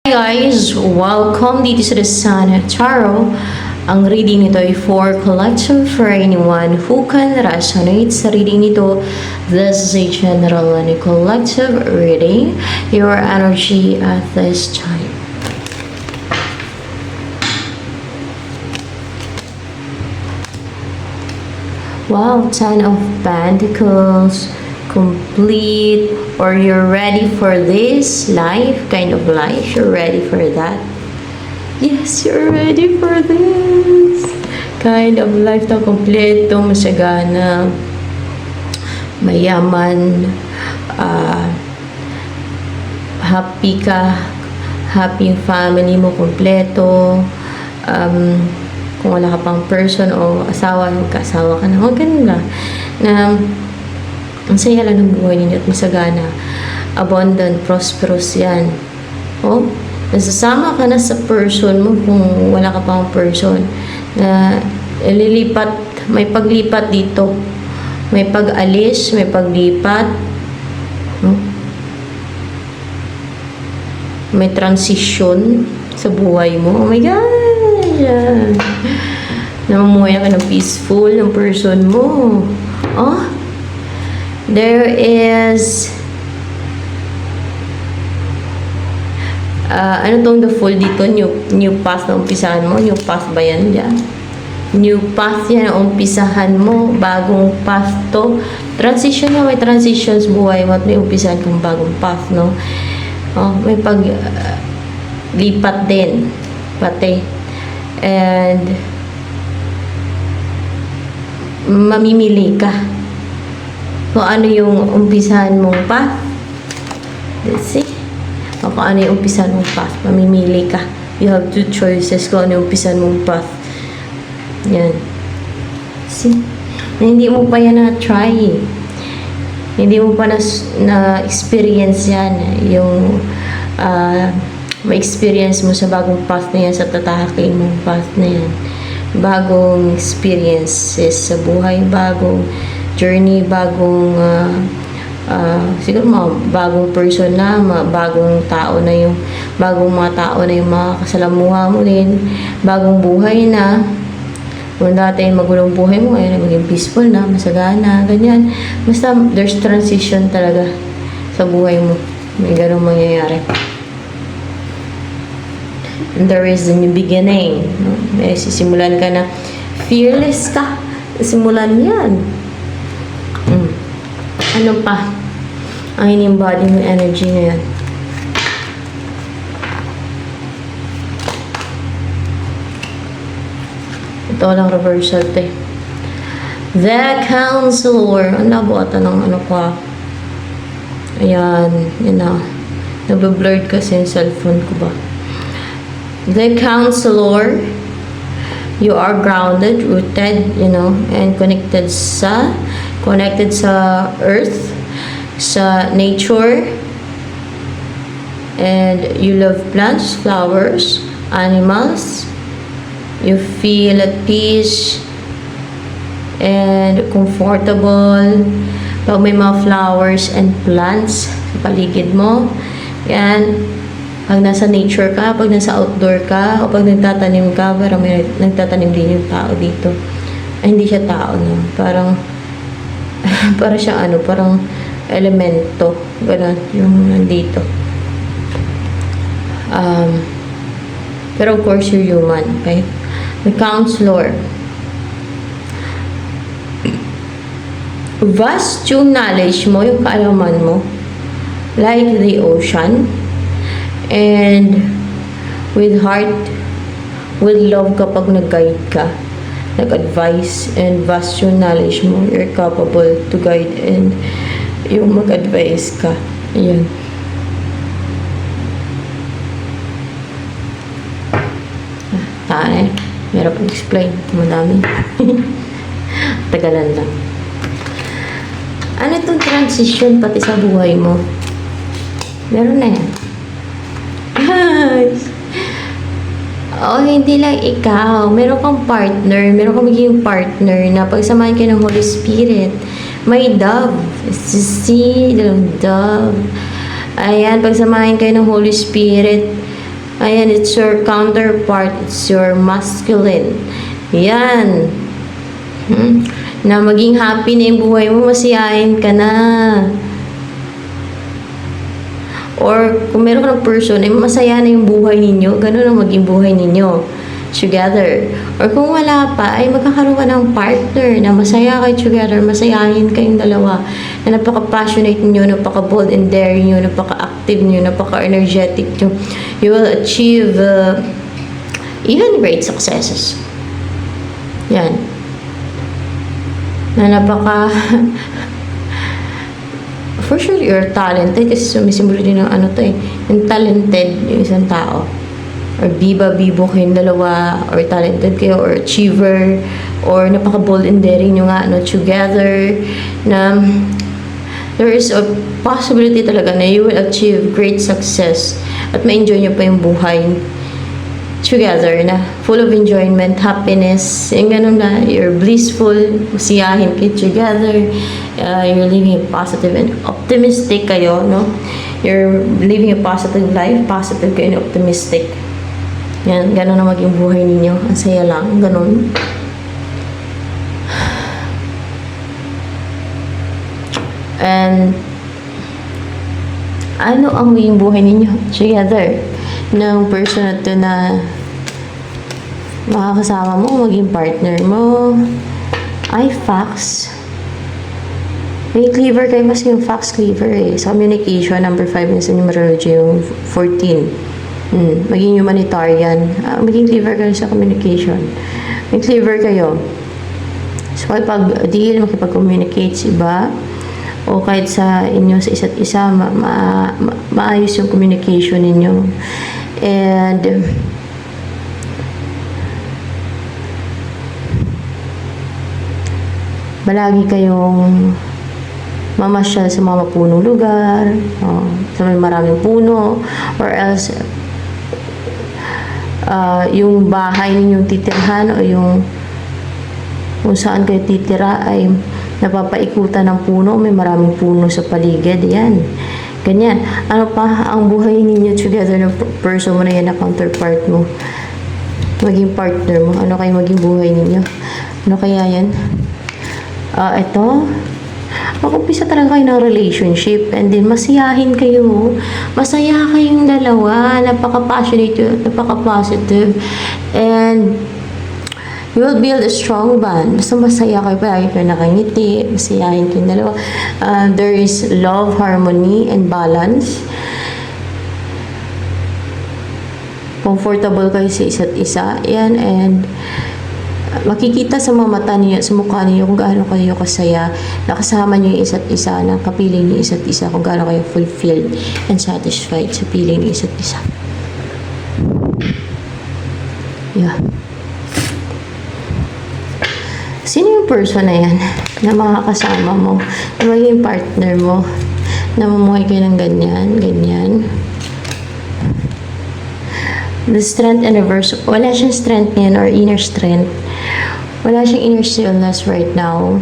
Guys, welcome dito sa The Sun Tarot. Ang reading nito ay for collective for anyone who can resonate sa reading nito. This is a general and a collective reading. Your energy at this time. Wow, Ten of Pentacles. Complete, or you're ready for this life, kind of life, you're ready for that. Yes, you're ready for this kind of life na kompleto, masagana, mayaman, happy ka, happy yung family mo kompleto. Kung wala ka pang person o asawa, magkaasawa ka na, huwag ganun lang na ang saya lang ng buhay ninyo at masagana, abundant, prosperous yan. Oh, nasasama ka na sa person mo kung wala ka pang person na ililipat, may paglipat dito, may pag-alis, may paglipat, may transition sa buhay mo. Oh my God! Yan. Namumuhay ka ng peaceful ng person mo. Oh, there is ano tong the full dito, new path na umpisahan mo. New path ba yan dyan? New path yan na umpisahan mo, bagong path to. Transition na, may transitions buhay mo at may umpisahan kang bagong path, no? Oh, may pag lipat din pati, and mamimili ka kung ano yung umpisahan mong path. Let's see. O kung ano yung umpisahan mong path. Mamimili ka. You have two choices kung ano yung umpisahan mong path. Yan. See? Na hindi mo pa yan na-try. Hindi mo pa na-experience yan. Yung ma-experience mo sa bagong path na yan, sa tatahakin mong path na yan. Bagong experiences sa buhay, bagong journey, bagong siguro mga bagong person na, bagong tao na yung bagong mga tao na yung mga kasalamuha mo din, bagong buhay na. Kung dati magulong buhay mo, ay maging peaceful na, masagana, ganyan. Basta there's transition talaga sa buhay mo, may ganong mangyayari. And there is a new beginning, no? May sisimulan ka na fearless ka, simulan yan. Ano pa ang in-embody mo energy ngayon? Ito lang reversal te. The Counselor. Ang nabuatan ng ano ka. Ayan. Yan na. Nabe-blurred kasi yung cellphone ko ba. The Counselor. You are grounded, rooted, you know, and connected sa earth, sa nature, and you love plants, flowers, animals. You feel at peace and comfortable pag may mga flowers and plants sa paligid mo. Yan. Pag nasa nature ka, pag nasa outdoor ka, o pag nagtatanim ka, parang may nagtatanim din yung tao dito. Ay, hindi siya tao, no? Parang para siya ano, parang elemento, gano'n, yung nandito. Pero of course, you're human, okay? The Counselor. Vast yung knowledge mo, yung kaalaman mo, like the ocean, and with heart, with love kapag nag-guide ka, nag-advise, and vast yung knowledge mo, you're capable to guide and yung mag-advise ka. Ayan. Meron pang explain. Madami. Tagalan lang. Ano itong transition pati sa buhay mo? Meron na yan. O, hindi lang ikaw. Meron kang partner. Meron kang magiging partner na pagsamahin kayo ng Holy Spirit. May dove. See, the dove. Ayan, pagsamahin kayo ng Holy Spirit. Ayan, it's your counterpart. It's your masculine. Yan. Na maging happy na yung buhay mo, masiyahin ka na. Or kung meron ka ng person, ay masaya na yung buhay ninyo, ganun ang maging buhay ninyo together. Or kung wala pa, ay magkakaroon ka ng partner na masaya kayo together, masayahin kayong dalawa, na napaka-passionate nyo, napaka-bold and daring nyo, napaka-active nyo, napaka-energetic nyo. You will achieve even great successes. Yan. Na napaka for sure you're talented kasi sumisimbolo din ng ano to eh, yung talented yung isang tao, or bibo kayong dalawa, or talented kayo, or achiever, or napaka bold and daring nyo nga together, na there is a possibility talaga na you will achieve great success at ma-enjoy nyo pa yung buhay together, na full of enjoyment, happiness, yung ganun na, you're blissful, masiyahin kayo together, you're living a positive and optimistic kayo, no? You're living a positive life, positive kayo and optimistic. Yan, ganun na maging buhay ninyo. Ang saya lang, ganun. And ano ang maging buhay ninyo together ng person na to na makakasama mo, maging partner mo, ay fax. May cleaver kayo, mas yung fax cleaver eh. Sa communication, number 5 yun sa numerology, yung 14. Maging humanitarian. Maging cleaver kayo sa communication. May cleaver kayo. So, makipag-deal, makipag-communicate sa iba, o kahit sa inyo, sa isa't isa, maayos yung communication ninyo. And malagi kayong mamasyal sa mga mapunong lugar, sa may maraming puno, or else yung bahay ninyong titirhan o yung kung saan kayo titira ay napapaikutan ng puno, may maraming puno sa paligid. Yan, ganyan. Ano pa ang buhay ninyo together ng person mo na yan, na counterpart mo, maging partner mo, ano kayo maging buhay ninyo, ano kaya yan? Ito, mag-umpisa talaga kayo ng relationship, and then masiyahin kayo, masaya kayong dalawa, napaka-passionate, napaka-positive, and you will build a strong bond. Basta masaya kayo, palagi kayo nakangiti, masayahin kayong dalawa. There is love, harmony, and balance. Comfortable kayo sa isa't isa. Yan, and makikita sa mga mata niyo, sa mukha niyo kung gaano kayo kasaya, nakasama niyo yung isa't isa, nakapiling niyo isa't isa, kung gaano kayo fulfilled and satisfied sa piling niyo isa't isa. Yeah. Sino yung person na yan na makakasama mo, na maging partner mo, na mamuhay kayo ng ganyan, ganyan? The strength and reverse, wala siyang strength ngayon or inner strength. Wala siyang inner stillness right now.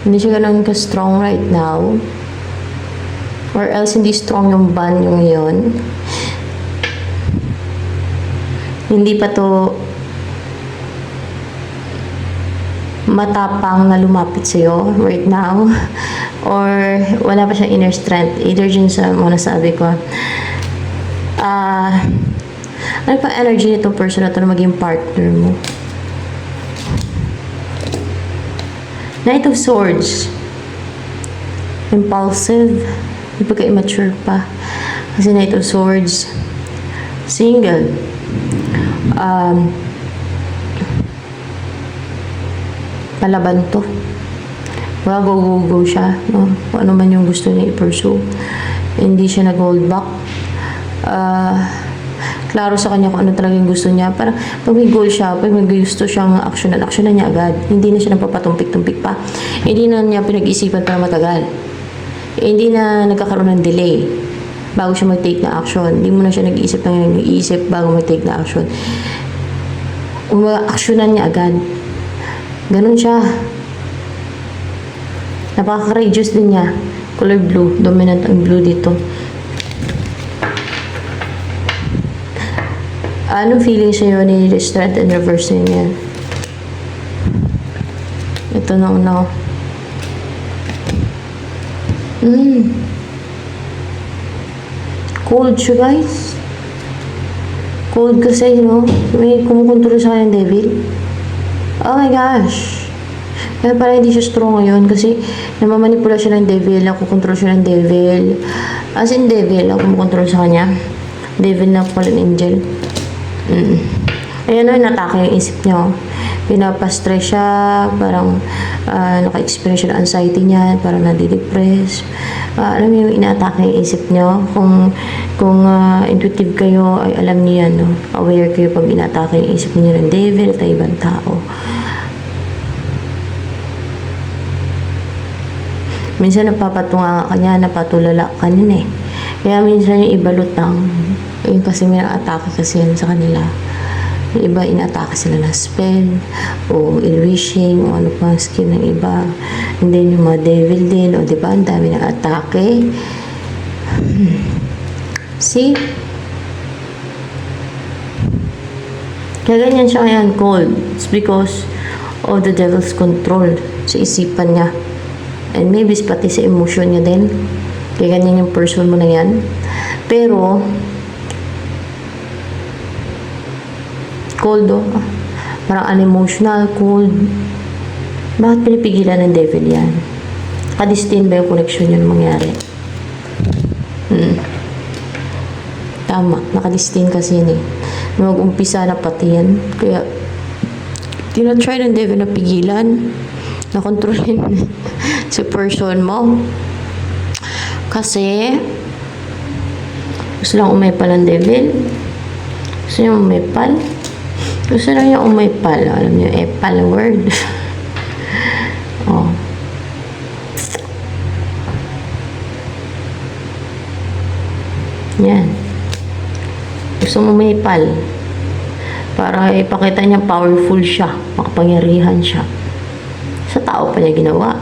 Hindi siya ganun ka-strong right now. Or else hindi strong yung bond yung yun. Hindi pa to matapang na lumapit sa'yo right now. Or wala pa siyang inner strength. Either dyan sa mga nasabi ko. Ano pa energy nitong person na to na maging partner mo? Knight of Swords. Impulsive. Hindi pagka-immature pa. Kasi Knight of Swords. Single. Palaban to. Go siya. No? Kung ano man yung gusto niya i-pursue. Hindi siya nag-hold back. Klaro sa kanya kung ano talaga yung gusto niya. Parang pag may goal siya, pag may gusto siyang aksyonan niya agad. Hindi na siya nagpapatumpik-tumpik pa. Hindi na niya pinag-isipan para matagal. Hindi na nagkakaroon ng delay bago siya mag-take na action. Hindi mo na siya nag-iisip bago mag-take na action. Aksyonan niya agad. Ganun siya. Napaka-courageous din niya. Color blue. Dominant ang blue dito. Anong feeling sa'yo ni strength and reverse niya? Ito na una. Cold siya, guys. Cold kasi, no? May kumukontrol sa kanyang devil. Oh my gosh. Kaya parang hindi siya strong ngayon kasi namamanipula siya ng devil, nakukontrol siya ng devil. As in devil, ang kumukontrol sa kanya. Devil na pala ng angel. Ayan o, natake yung isip niya. Pinapastress siya, parang naka-experience siya ng anxiety niya, parang nadidepress. Alam niyo, yung inaatake yung isip niyo. Kung intuitive kayo, ay alam niyo yan. No? Aware kayo pag inaatake yung isip niyo ng devil at ibang tao. Minsan napapatunga ka niya, napatulala ka niya eh. Kaya minsan yung iba lutang. Yung kasi may atake kasi yan sa kanila. Yung iba inatake sila ng spell o ill-wishing o ano pang skill ng iba. And then yung mga devil din, o diba, ang dami ng atake. See? Kaya ganyan siya ngayon, cold. It's because of the devil's control sa isipan niya. And maybe pati sa emotion niya din. Kaya ganyan yung person mo na yan. Pero, cold parang unemotional, cold. Bakit pinipigilan ng devil yan? Kadistin ba yung connection yun mangyari? Tama, nakadistin kasi yun eh. Mag-umpisa na pati yan. Kaya, tinatry ng devil na pigilan, na kontrolin sa person mo. Kasi, gusto lang umaypal ang devil. Gusto niya umaypal. Gusto lang niya umaypal. Alam niyo, epal word. Oh. Yan. Gusto mo umaypal. Para ipakita niya powerful siya. Makapangyarihan siya. Sa tao pa niya ginawa.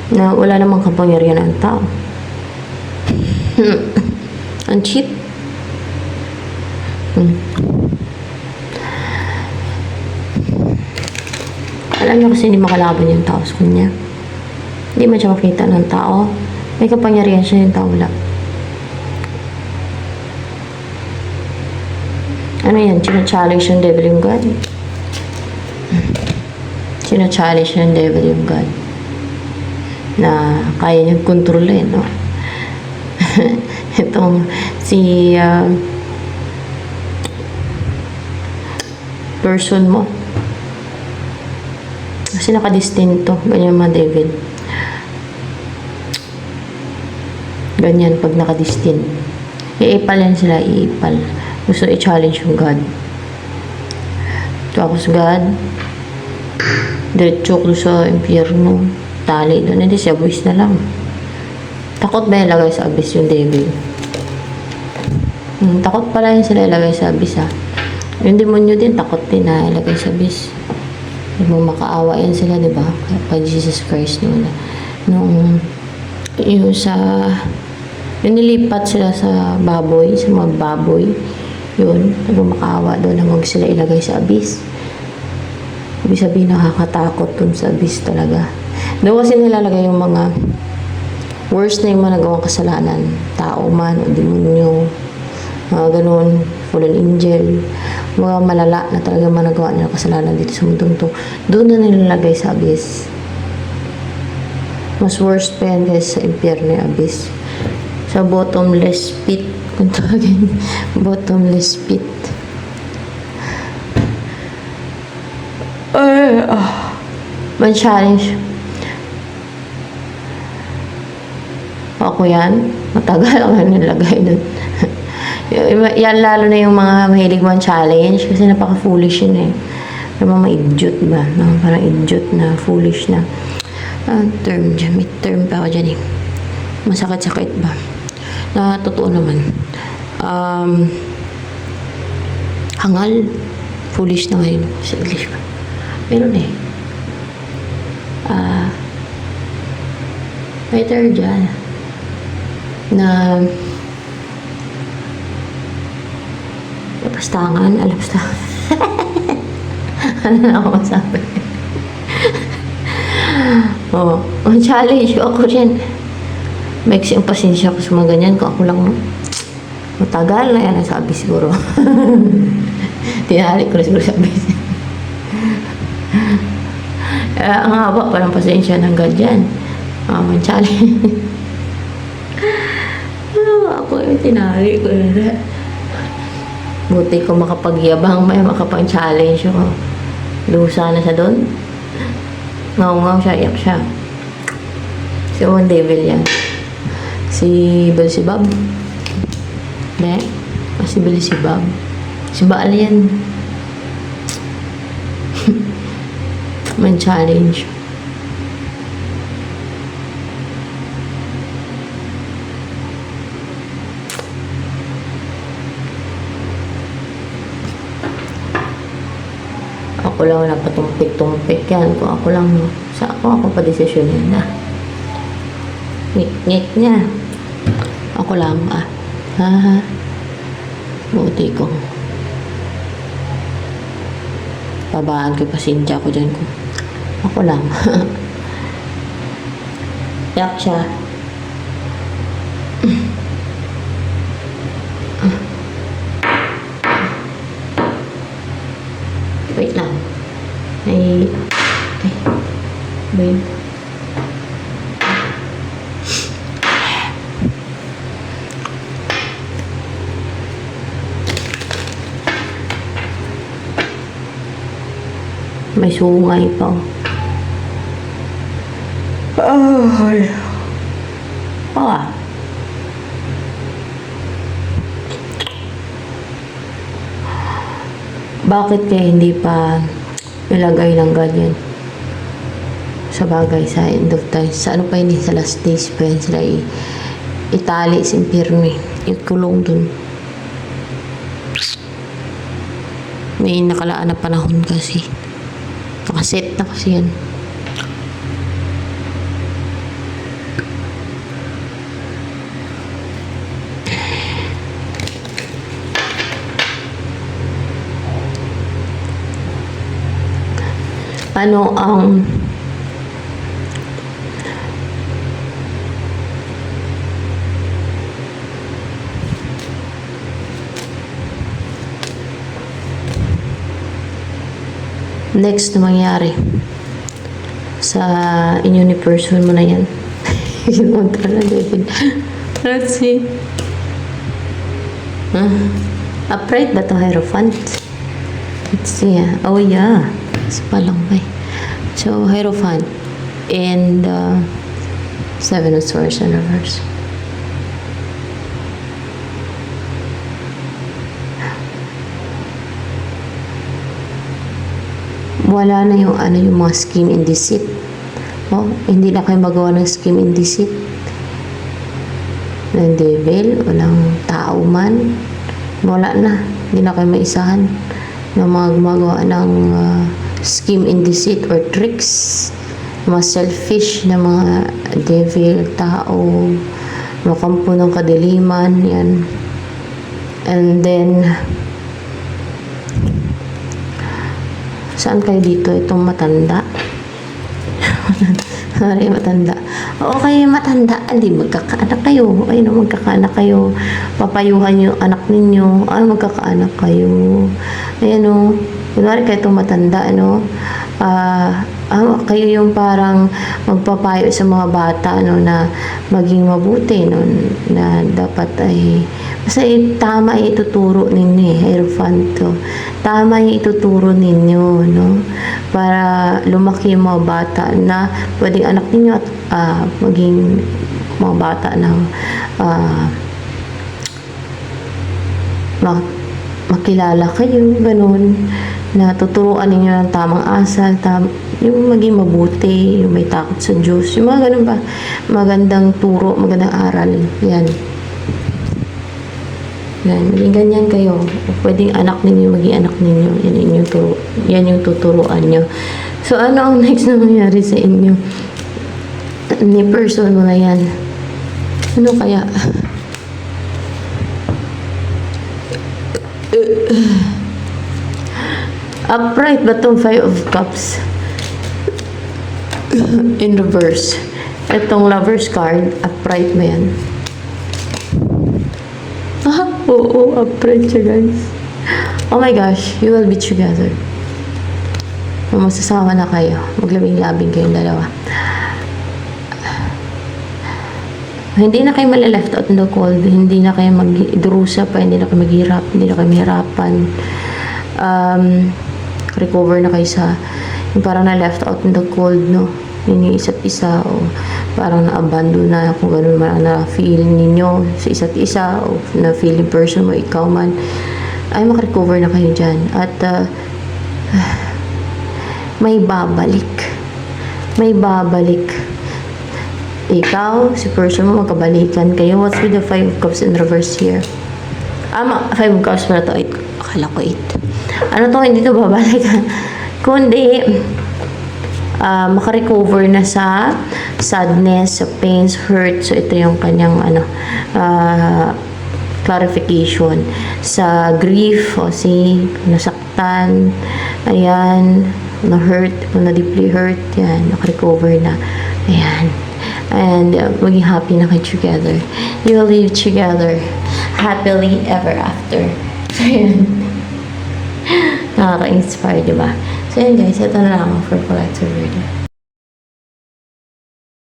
Na wala namang kapangyarihan ng tao. Ang cheap. Alam niyo kasi hindi makalaban yung tao sa kanya. Hindi man siya makita ng tao. May kapangyarihan siya yung tao wala. Ano yan? China-challenge yung devil yung God. China-challenge yung devil yung God. Na kaya niyang kontrolin, no? Itong si person mo. Kasi nakadistinto. Ganyan mga devil. Ganyan pag nakadistin. Iipal yan sila, iipal. Gusto i-challenge yung God. Tapos God, diretso ko sa impyerno. Tali doon. Hindi siya, buwis na lang. Takot ba ilagay sa abyss yung devil? Takot pala yun sila ilagay sa abyss, ha. Yung demonyo din, takot din na ilagay sa abyss. Hindi mo makaawa yan sila, diba? Kay Jesus Christ noon. Nung yung sa yung nilipat sila sa baboy, sa mga baboy, yun, nagmamakaawa doon na huwag sila ilagay sa abyss. Ibig sabihin, nakakatakot dun sa abyss talaga. Doon kasi nilalagay yung mga worst na yung mga nagawang kasalanan. Tao man, o demonyo, mga ganun, fallen angel, mga malala na talaga managawa nila kasalanan dito sa mundong to. Doon na nilalagay sa abyss. Mas worst pa yan guys sa impyerno yung abyss. Sa bottomless pit. Kung tawagin, bottomless pit. Man challenge. Ako yan. Matagal ako nilagay doon. Yan lalo na yung mga mahilig man challenge kasi napaka-foolish yun eh. Yung mga idiot ba? Parang idiot na foolish na. Term dyan. May term pa ako dyan eh. Masakit-sakit ba? Na totoo naman. Hangal. Foolish na ngayon. Sa English ba? Meron eh. May term dyan. na lapastangan, alapastangan. Ano na ako masabi? Oh, ang challenge ko ako rin. Maiksi ang pasensya ko sa mga ganyan. Kung ako lang matagal na yan, sabi siguro. Tinari ko na siguro sabi. Ang haba pa ng pasensya ng ganyan. Ang challenge. Ako yung tinari ko na. Buti ko makapagyabang, may makapang-challenge ko. Lusa na siya doon. Ngaw-ngaw siya, iyak siya. Si One Devil yan. Si Beelzebub. Hindi. Si Beelzebub. Si Baal yan. May challenge. Ako lang wala patumpik-tumpik yan. Kung ako lang, sa ako pa desisyon yan na. Ngik-ngik niya. Ako lang, ha. Buti ko. Babaan ko yung pasensya ko dyan ko. Ako lang. Yak siya. Wait lang. Wait. May sungay pa. Ay. Bakit kaya hindi pa ilagay ng ganyan? Sa bagay, sa end of time. Sa ano pa yun, sa last days pa yun sila itali sa impirme. Ikulong dun. May nakalaan na panahon kasi. Nakaset na kasi yan. Ano ang next na mangyari sa inyo ni person mo na yan? Let's see. Upright ba ito, Hierophant? Let's see. Oh yeah. Sa palangkay. So, Hierophant and Seven of Swords in reverse. Wala na yung yung mga scheme and deceit. Oh, hindi na kayo magawa ng scheme and deceit. Ng devil, walang tao man. Wala na. Hindi na kayo maisahan ng mga gumagawa ng scheme and deceit or tricks. Mga selfish na mga devil, tao, mga kampo ng kadiliman, yan. And then, saan kayo dito? Itong matanda. Sorry, matanda. Okay, matanda. Hindi, magkakaanak kayo. Ayun, magkakaanak kayo. Papayuhan yung anak ninyo. Magkakaanak kayo. Ayan o. Kunwari kayo itong matanda, kayo yung parang magpapayo sa mga bata, na maging mabuti, na dapat ay, basta tama ituturo ninyo, Hierophant. Tama yung ituturo ninyo, para lumaki yung mga bata na pwedeng anak ninyo at maging mga bata na makilala kayo, ganun, na tuturuan ninyo ng tamang asal, yung maging mabuti, yung may takot sa Diyos, yung mga ganun ba, magandang turo, magandang aral, yan. Maging ganyan kayo. Pwedeng anak ninyo, maging anak ninyo. Yan yung tuturuan nyo. So, ano ang next na mangyari sa inyo? Ni person mo na yan. Ano kaya? Upright ba tong Five of Cups? In reverse. Itong Lover's card, upright ba yan? Oo, upright siya, guys. Oh my gosh, you will be together. Masasama na kayo. Maglabing-labing kayong dalawa. Hindi na kayo mali-left out in the cold. Hindi na kayo mag-durusa pa. Hindi na kayo maghirap. Hindi na kayo mahirapan. Recover na kayo sa yung parang na-left out in the cold, no? Yun yung isa't isa. O parang na-abandon na kung gano'n man na-feel ninyo sa isa't isa. O na-feeling person mo, ikaw man. Ay, makarecover na kayo dyan. At may babalik. May babalik. Ikaw, si person mo, magkabalikan kayo. What's with the Five of Cups in reverse here? Five of Cups pala to. Akala ko 8. Ano to, hindi to babalik. Kundi, makarecover na sa sadness, sa pains, hurt. So, ito yung kanyang, clarification. Sa grief, o nasaktan, ayan, na-hurt, na-deeply hurt, yan, nakarecover na. Ayan. And maging happy na kayo together. You will live together happily ever after. So, yan. Nakaka-inspire, diba? So, yan guys, ito na lang for collective reading.